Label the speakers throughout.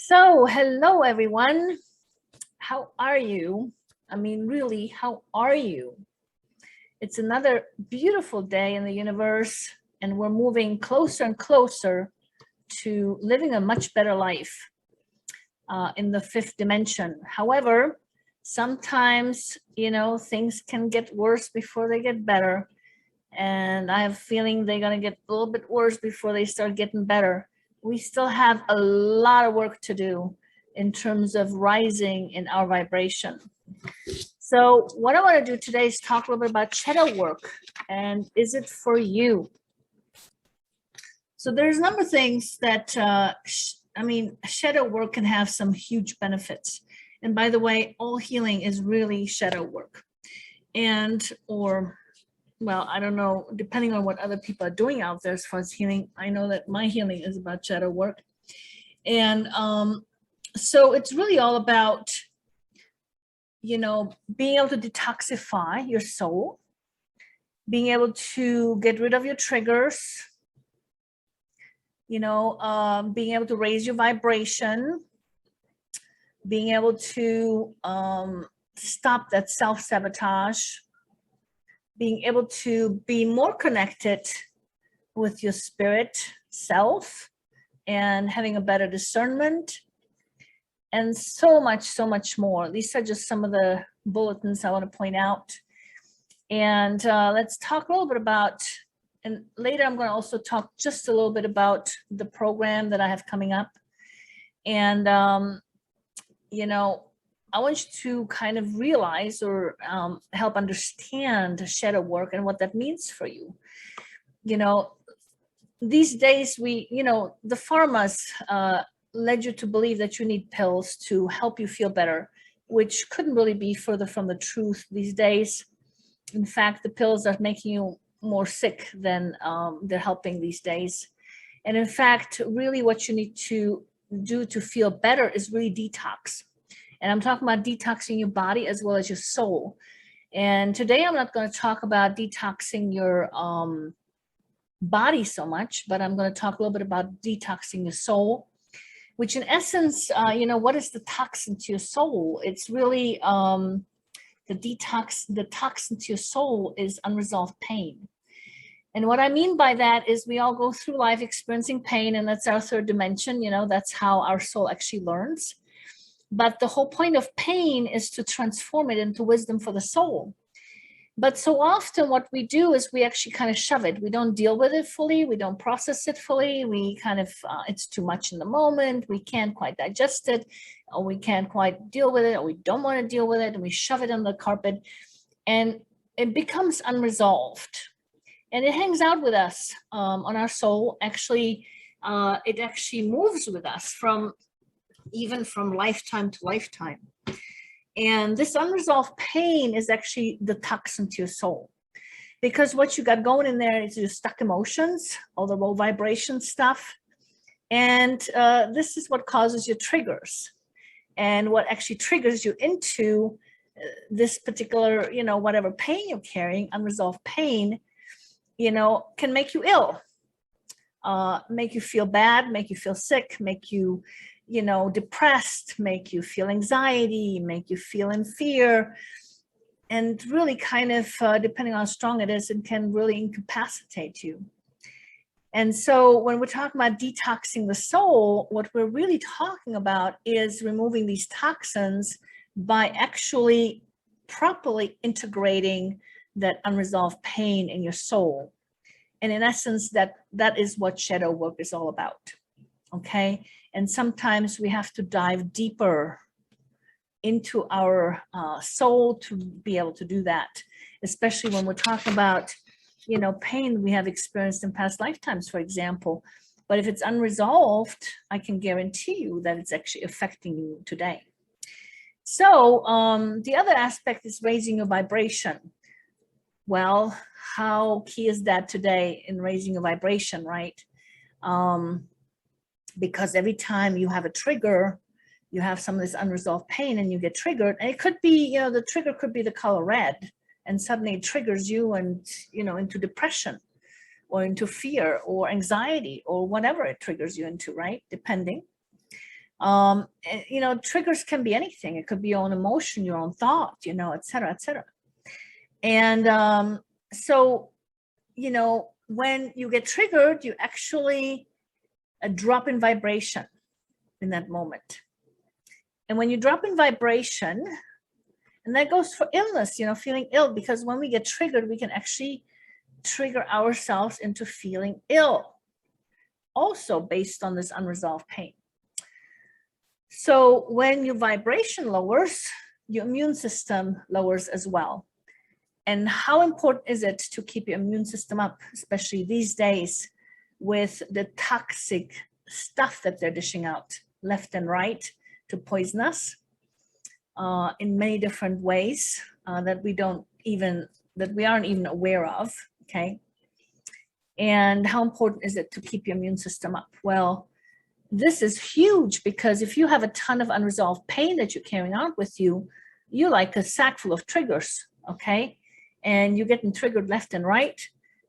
Speaker 1: So, hello everyone. How are you? I mean, really, how are you? It's another beautiful day in the universe, and we're moving closer and closer to living a much better life in the fifth dimension. However, sometimes, things can get worse before they get better. And I have a feeling they're going to get a little bit worse before they start getting better. We still have a lot of work to do in terms of rising in our vibration. So what I want to do today is talk a little bit about shadow work, and is it for you? So there's a number of things that, shadow work can have some huge benefits. And by the way, all healing is really shadow work. Well, I don't know, depending on what other people are doing out there as far as healing. I know that my healing is about shadow work. And so it's really all about, being able to detoxify your soul, being able to get rid of your triggers, being able to raise your vibration, being able to stop that self-sabotage, being able to be more connected with your spirit self and having a better discernment, and so much more. These are just some of the bulletins I want to point out. And let's talk a little bit about, and later I'm going to also talk just a little bit about the program that I have coming up. And, I want you to kind of realize or help understand shadow work and what that means for you. These days the pharmas led you to believe that you need pills to help you feel better, which couldn't really be further from the truth these days. In fact, the pills are making you more sick than they're helping these days. And in fact, really what you need to do to feel better is really detox. And I'm talking about detoxing your body as well as your soul. And today I'm not going to talk about detoxing your body so much, but I'm going to talk a little bit about detoxing your soul, which in essence, what is the toxin to your soul? It's really the toxin to your soul is unresolved pain. And what I mean by that is we all go through life experiencing pain, and that's our third dimension. That's how our soul actually learns. But the whole point of pain is to transform it into wisdom for the soul. But so often what we do is we actually kind of shove it. We don't deal with it fully. We don't process it fully. We kind of, it's too much in the moment. We can't quite digest it, or we can't quite deal with it, or we don't want to deal with it, and we shove it on the carpet, and it becomes unresolved. And it hangs out with us on our soul. Actually, it actually moves with us even from lifetime to lifetime. And this unresolved pain is actually the toxin to your soul, because what you got going in there is your stuck emotions, all the low vibration stuff. And this is what causes your triggers, and what actually triggers you into this particular, whatever pain you're carrying, unresolved pain, can make you ill, make you feel bad, make you feel sick, make you depressed, make you feel anxiety, make you feel in fear, and really kind of, depending on how strong it is, it can really incapacitate you. And so when we're talking about detoxing the soul, what we're really talking about is removing these toxins by actually properly integrating that unresolved pain in your soul. And in essence, that is what shadow work is all about. Okay. And sometimes we have to dive deeper into our soul to be able to do that, especially when we're talking about, pain we have experienced in past lifetimes, for example. But if it's unresolved, I can guarantee you that it's actually affecting you today. So the other aspect is raising your vibration. Well, how key is that today in raising your vibration, right? Because every time you have a trigger, you have some of this unresolved pain and you get triggered. And it could be, the trigger could be the color red, and suddenly it triggers you and, into depression or into fear or anxiety or whatever it triggers you into, right? Depending. You know, triggers can be anything. It could be your own emotion, your own thought, you know, et cetera, et cetera. And so, you know, when you get triggered, you actually drop in vibration in that moment. And when you drop in vibration, and that goes for illness, you know, feeling ill, because when we get triggered, we can actually trigger ourselves into feeling ill, also based on this unresolved pain. So when your vibration lowers, your immune system lowers as well. And how important is it to keep your immune system up, especially these days with the toxic stuff that they're dishing out left and right to poison us in many different ways that we aren't even aware of, okay? And how important is it to keep your immune system up? Well, this is huge, because if you have a ton of unresolved pain that you're carrying out with you, you're like a sack full of triggers, okay? And you're getting triggered left and right,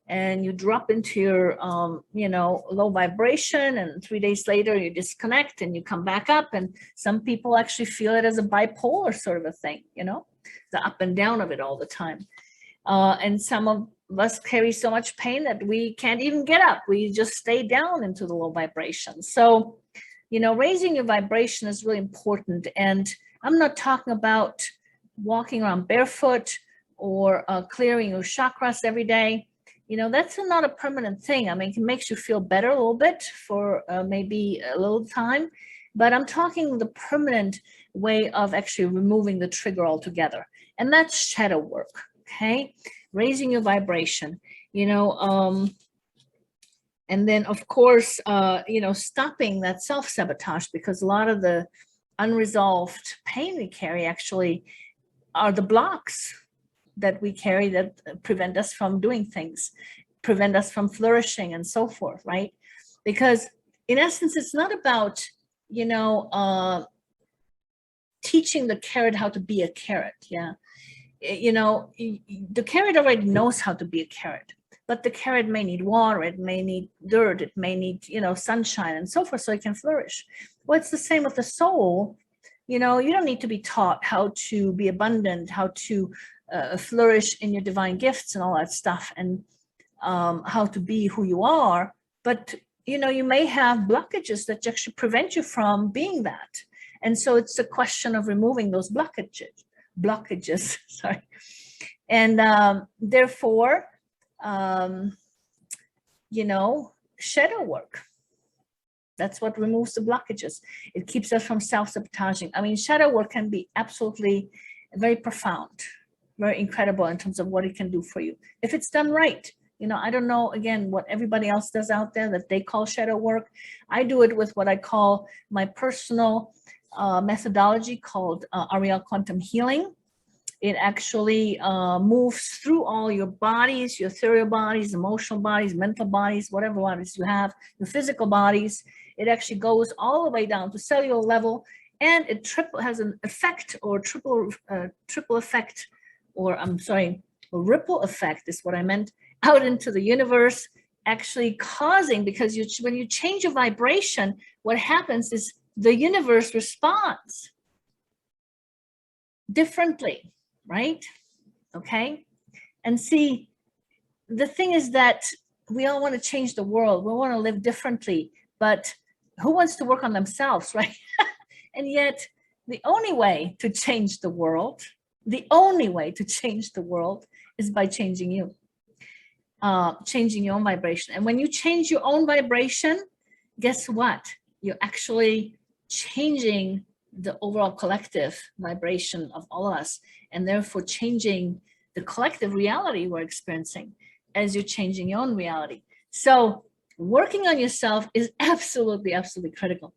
Speaker 1: and you drop into your, you know, low vibration, and 3 days later you disconnect and you come back up. And some people actually feel it as a bipolar sort of a thing, you know, the up and down of it all the time. And some of us carry so much pain that we can't even get up. We just stay down into the low vibration. So, you know, raising your vibration is really important. And I'm not talking about walking around barefoot or clearing your chakras every day. You know, that's not a permanent thing. I mean, it makes you feel better a little bit for maybe a little time, but I'm talking the permanent way of actually removing the trigger altogether. And that's shadow work, okay? Raising your vibration, you know, and then of course, you know, stopping that self-sabotage, because a lot of the unresolved pain we carry actually are the blocks that we carry that prevent us from doing things, prevent us from flourishing and so forth, right? Because in essence, it's not about, you know, teaching the carrot how to be a carrot, yeah? You know, the carrot already knows how to be a carrot, but the carrot may need water, it may need dirt, it may need, you know, sunshine and so forth, so it can flourish. Well, it's the same with the soul. You know, you don't need to be taught how to be abundant, how to flourish in your divine gifts and all that stuff, and how to be who you are. But, you know, you may have blockages that actually prevent you from being that. And so it's a question of removing those blockages, sorry. And therefore, you know, shadow work. That's what removes the blockages. It keeps us from self-sabotaging. I mean, shadow work can be absolutely very profound, very incredible in terms of what it can do for you if it's done right. You know, I don't know, again, what everybody else does out there that they call shadow work. I do it with what I call my personal methodology called Ariel Quantum Healing. It actually moves through all your bodies, your ethereal bodies, emotional bodies, mental bodies, whatever bodies you have, your physical bodies. It actually goes all the way down to cellular level, and it has an effect, or triple effect, or I'm sorry, a ripple effect is what I meant, out into the universe, actually causing, because when you change your vibration, what happens is the universe responds differently, right? Okay. And see, the thing is that we all want to change the world. We want to live differently, but who wants to work on themselves, right? And yet the only way to change the world, is by changing you, changing your own vibration. And when you change your own vibration, guess what? You're actually changing the overall collective vibration of all of us, and therefore changing the collective reality we're experiencing as you're changing your own reality. So working on yourself is absolutely, absolutely critical.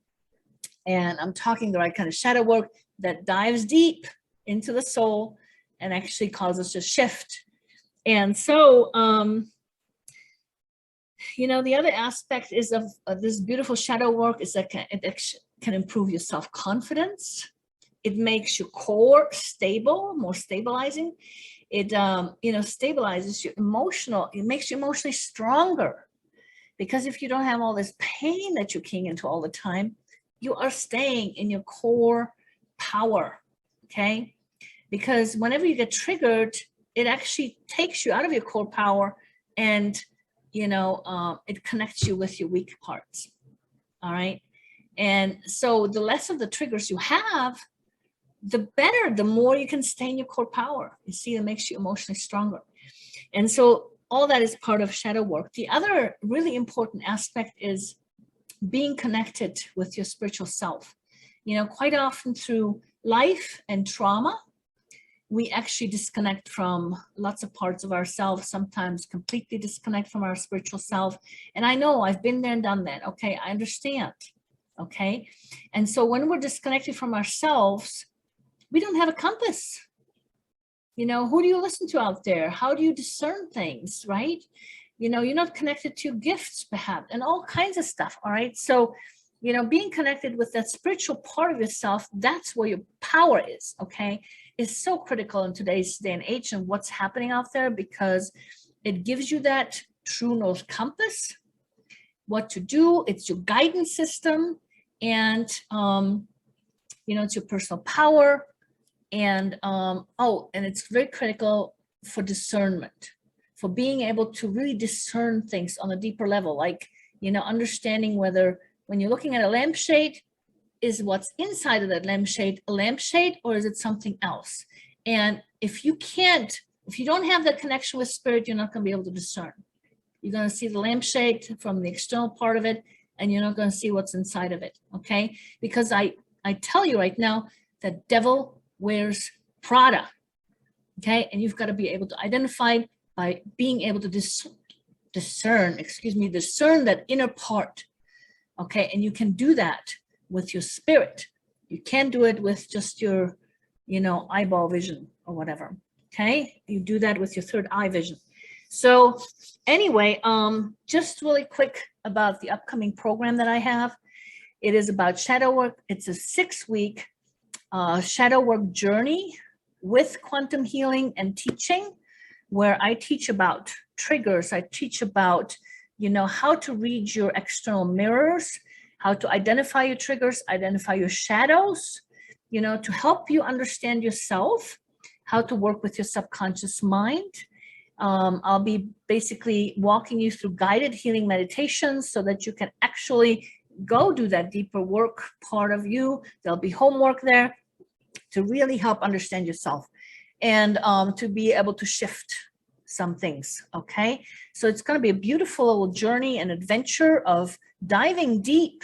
Speaker 1: And I'm talking the right kind of shadow work that dives deep into the soul and actually causes a shift. And so, you know, the other aspect is of this beautiful shadow work is that it can improve your self-confidence. It makes your core stable, more stabilizing. It, you know, stabilizes your emotional, it makes you emotionally stronger. Because if you don't have all this pain that you're keying into all the time, you are staying in your core power, okay? Because whenever you get triggered, it actually takes you out of your core power, and it connects you with your weak parts. All right. And so the less of the triggers you have, the better, the more you can stay in your core power. You see, it makes you emotionally stronger. And so all that is part of shadow work. The other really important aspect is being connected with your spiritual self. Quite often through life and trauma, we actually disconnect from lots of parts of ourselves, sometimes completely disconnect from our spiritual self. And I know I've been there and done that. Okay, I understand. Okay. And so when we're disconnected from ourselves, we don't have a compass. Who do you listen to out there? How do you discern things, right? You're not connected to gifts, perhaps, and all kinds of stuff. All right. So, being connected with that spiritual part of yourself, that's where your power is. Okay. Is so critical in today's day and age and what's happening out there, because it gives you that true north compass, what to do. It's your guidance system, and it's your personal power, and and it's very critical for discernment, for being able to really discern things on a deeper level, like understanding whether when you're looking at a lampshade, is what's inside of that lampshade a lampshade, or is it something else? And if you don't have that connection with spirit, you're not going to be able to discern. You're going to see the lampshade from the external part of it, and you're not going to see what's inside of it. Okay. Because I tell you right now, the devil wears Prada. Okay. And you've got to be able to identify by being able to discern that inner part. Okay. And you can do that with your spirit. You can't do it with just your, eyeball vision or whatever. Okay. You do that with your third eye vision. So anyway, just really quick about the upcoming program that I have. It is about shadow work. It's a 6-week shadow work journey with quantum healing and teaching, where I teach about triggers. I teach about, how to read your external mirrors, how to identify your triggers, identify your shadows, to help you understand yourself, how to work with your subconscious mind. I'll be basically walking you through guided healing meditations so that you can actually go do that deeper work part of you. There'll be homework there to really help understand yourself, and to be able to shift some things. Okay. So it's going to be a beautiful little journey and adventure of diving deep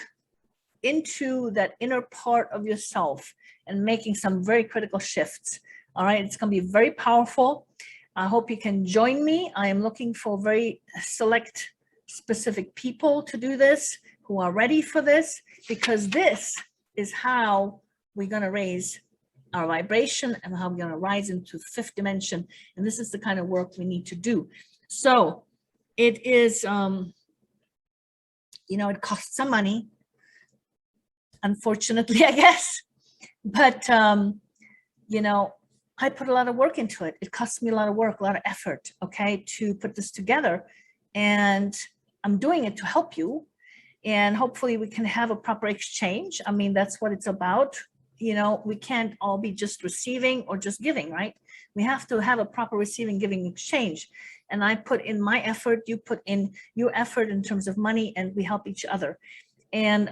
Speaker 1: into that inner part of yourself and making some very critical shifts. All right. It's going to be very powerful. I hope you can join me. I am looking for very select, specific people to do this who are ready for this, because this is how we're going to raise our vibration and how we're going to rise into the 5th dimension. And this is the kind of work we need to do. So it is, it costs some money, unfortunately, I guess. But, I put a lot of work into it. It costs me a lot of work, a lot of effort, okay, to put this together. And I'm doing it to help you. And hopefully we can have a proper exchange. I mean, that's what it's about. We can't all be just receiving or just giving, right? We have to have a proper receiving, giving exchange. And I put in my effort, you put in your effort in terms of money, and we help each other. And,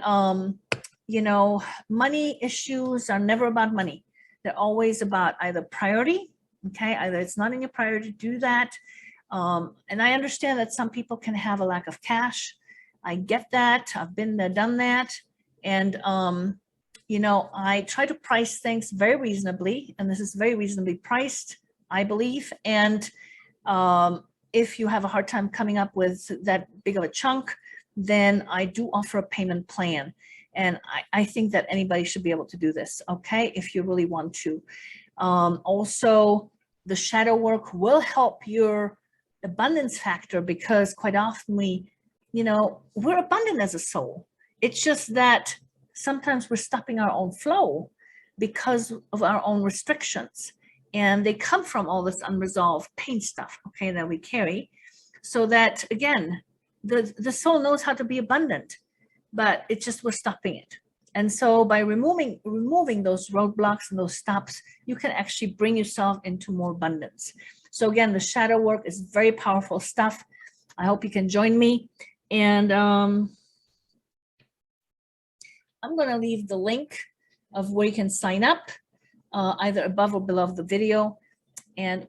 Speaker 1: money issues are never about money. They're always about either priority, okay? Either it's not in your priority to do that. And I understand that some people can have a lack of cash. I get that. I've been there, done that. And, I try to price things very reasonably, and this is very reasonably priced, I believe. And if you have a hard time coming up with that big of a chunk, then I do offer a payment plan. And I think that anybody should be able to do this, okay, if you really want to. Also, the shadow work will help your abundance factor, because quite often we're abundant as a soul. It's just that sometimes we're stopping our own flow because of our own restrictions. And they come from all this unresolved pain stuff, okay, that we carry. So that, again, the soul knows how to be abundant, but it's just we're stopping it. And so by removing those roadblocks and those stops, you can actually bring yourself into more abundance. So again, the shadow work is very powerful stuff. I hope you can join me. And I'm going to leave the link of where you can sign up, either above or below the video.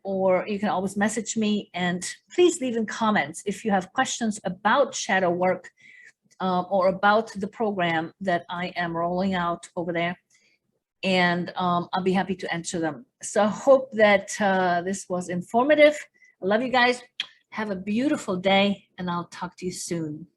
Speaker 1: Or you can always message me, and please leave in comments if you have questions about shadow work or about the program that I am rolling out over there. And I'll be happy to answer them. So I hope that this was informative. I love you guys. Have a beautiful day, and I'll talk to you soon.